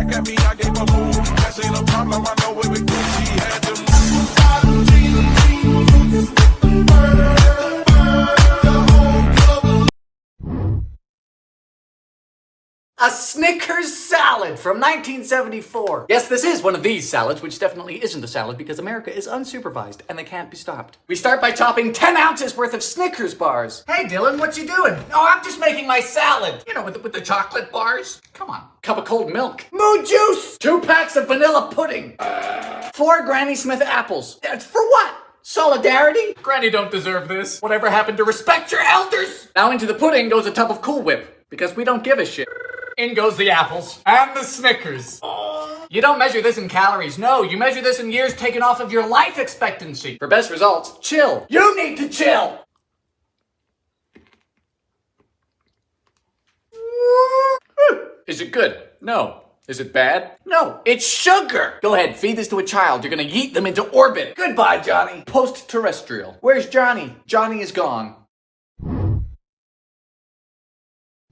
back at me, I gave a move. That ain't a problem, I know where we go. She had to move. A Snickers salad from 1974. Yes, this is one of these salads, which definitely isn't a salad because America is unsupervised and they can't be stopped. We start by chopping 10 ounces worth of Snickers bars. Hey Dylan, what you doing? Oh, I'm just making my salad. You know, with the chocolate bars. Come on. Cup of cold milk. Mood juice. 2 packs of vanilla pudding. 4 Granny Smith apples. For what? Solidarity? Granny don't deserve this. Whatever happened to respect your elders? Now into the pudding goes a tub of Cool Whip because we don't give a shit. In goes the apples. And the Snickers. You don't measure this in calories. No, you measure this in years taken off of your life expectancy. For best results, chill. You need to chill. Is it good? No. Is it bad? No. It's sugar. Go ahead, feed this to a child. You're gonna yeet them into orbit. Goodbye, Johnny. Post-terrestrial. Where's Johnny? Johnny is gone.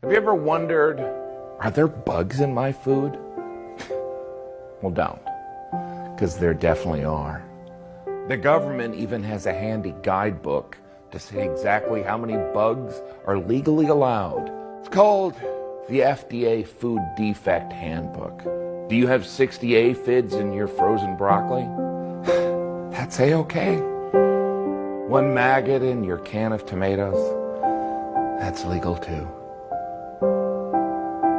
Have you ever wondered, are there bugs in my food? Well, don't, because there definitely are. The government even has a handy guidebook to say exactly how many bugs are legally allowed. It's called the FDA Food Defect Handbook. Do you have 60 aphids in your frozen broccoli? That's A-okay. 1 maggot in your can of tomatoes? That's legal too.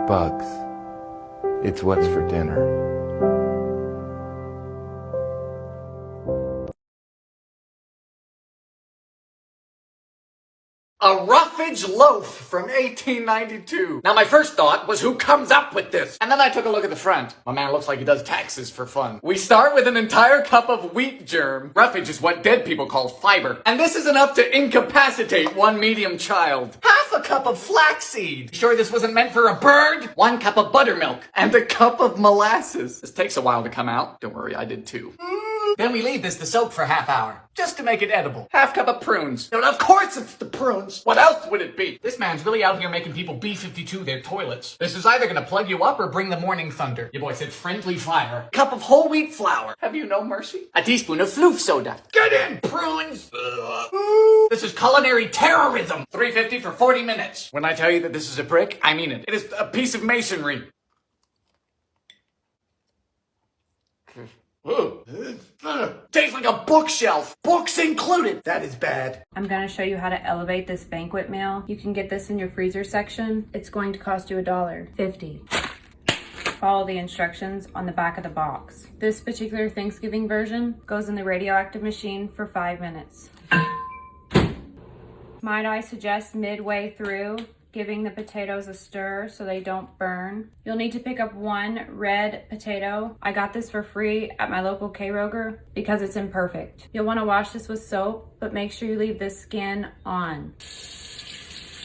Bugs. It's what's for dinner. A roughage loaf from 1892. Now my first thought was, who comes up with this? And then I took a look at the front. My man looks like he does taxes for fun. We start with an entire cup of wheat germ. Roughage is what dead people call fiber. And this is enough to incapacitate 1 medium child. Half a cup of flaxseed. Sure this wasn't meant for a bird? 1 cup of buttermilk. And a cup of molasses. This takes a while to come out. Don't worry, I did too. Then we leave this to soak for half hour, just to make it edible. Half cup of prunes. And of course it's the prunes. What else would it be? This man's really out here making people B-52 their toilets. This is either gonna plug you up or bring the morning thunder. Your boy said friendly fire. Cup of whole wheat flour. Have you no mercy? A teaspoon of floof soda. Get in, prunes! This is culinary terrorism. $3.50 for 40 minutes. When I tell you that this is a brick, I mean it. It is a piece of masonry. Tastes like a bookshelf. Books included. That is bad. I'm gonna show you how to elevate this banquet meal. You can get this in your freezer section. It's going to cost you $1.50. Follow the instructions on the back of the box. This particular Thanksgiving version goes in the radioactive machine for 5 minutes. Might I suggest midway through giving the potatoes a stir so they don't burn. You'll need to pick up 1 red potato. I got this for free at my local K-Roger because it's imperfect. You'll want to wash this with soap, but make sure you leave the skin on.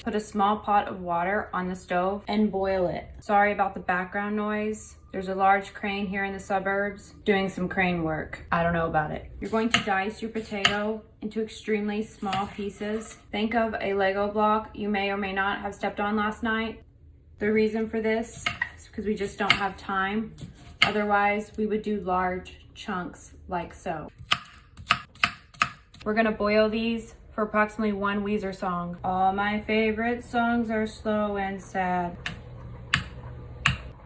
Put a small pot of water on the stove and boil it. Sorry about the background noise. There's a large crane here in the suburbs doing some crane work. I don't know about it. You're going to dice your potato into extremely small pieces. Think of a Lego block you may or may not have stepped on last night. The reason for this is because we just don't have time. Otherwise, we would do large chunks like so. We're gonna boil these for approximately 1 Weezer song. All my favorite songs are slow and sad.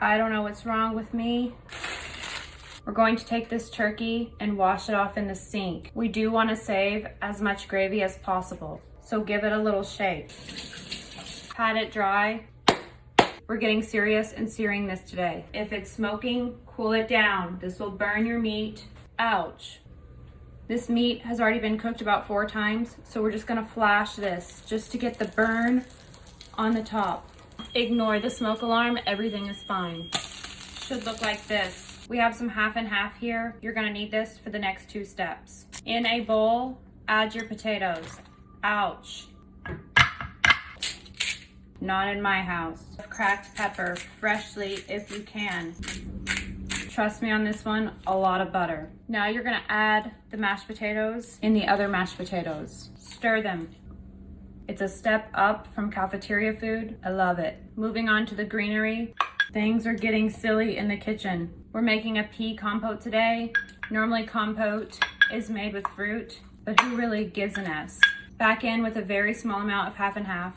I don't know what's wrong with me. We're going to take this turkey and wash it off in the sink. We do want to save as much gravy as possible, so give it a little shake. Pat it dry. We're getting serious and searing this today. If it's smoking, cool it down. This will burn your meat. Ouch. This meat has already been cooked about 4 times, so we're just gonna flash this just to get the burn on the top. Ignore the smoke alarm, everything is fine. Should look like this. We have some half and half here. You're gonna need this for the next 2 steps. In a bowl, add your potatoes. Ouch. Not in my house. Cracked pepper, freshly if you can. Trust me on this one, a lot of butter. Now you're gonna add the mashed potatoes in the other mashed potatoes. Stir them. It's a step up from cafeteria food. I love it. Moving on to the greenery. Things are getting silly in the kitchen. We're making a pea compote today. Normally compote is made with fruit, but who really gives an S? Back in with a very small amount of half and half.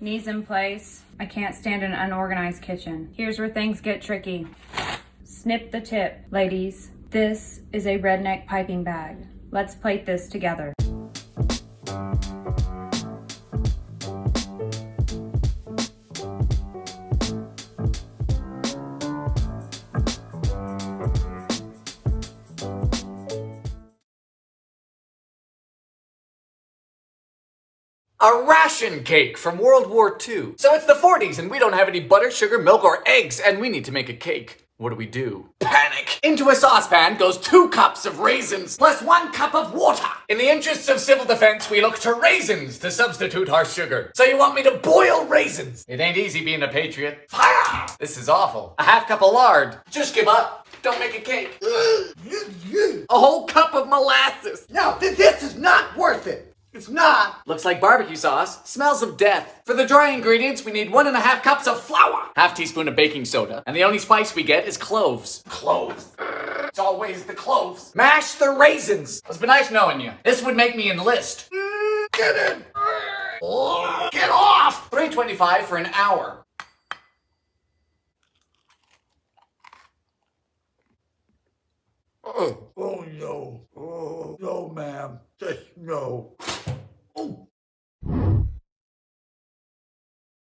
Knees in place. I can't stand an unorganized kitchen. Here's where things get tricky. Snip the tip, ladies. This is a redneck piping bag. Let's plate this together. A ration cake from World War II. So it's the 40s and we don't have any butter, sugar, milk, or eggs, and we need to make a cake. What do? Panic! Into a saucepan goes 2 cups of raisins plus 1 cup of water. In the interests of civil defense, we look to raisins to substitute our sugar. So you want me to boil raisins? It ain't easy being a patriot. Fire! This is awful. A half cup of lard. Just give up. Don't make a cake. A whole cup of molasses. No, this is not worth it. It's not. Looks like barbecue sauce. Smells of death. For the dry ingredients, we need 1.5 cups of flour. Half teaspoon of baking soda. And the only spice we get is cloves. Cloves. It's always the cloves. Mash the raisins. It's been nice knowing you. This would make me enlist. Get in. Get off. $3.25 for an hour. Oh no. Oh no, ma'am. Just no.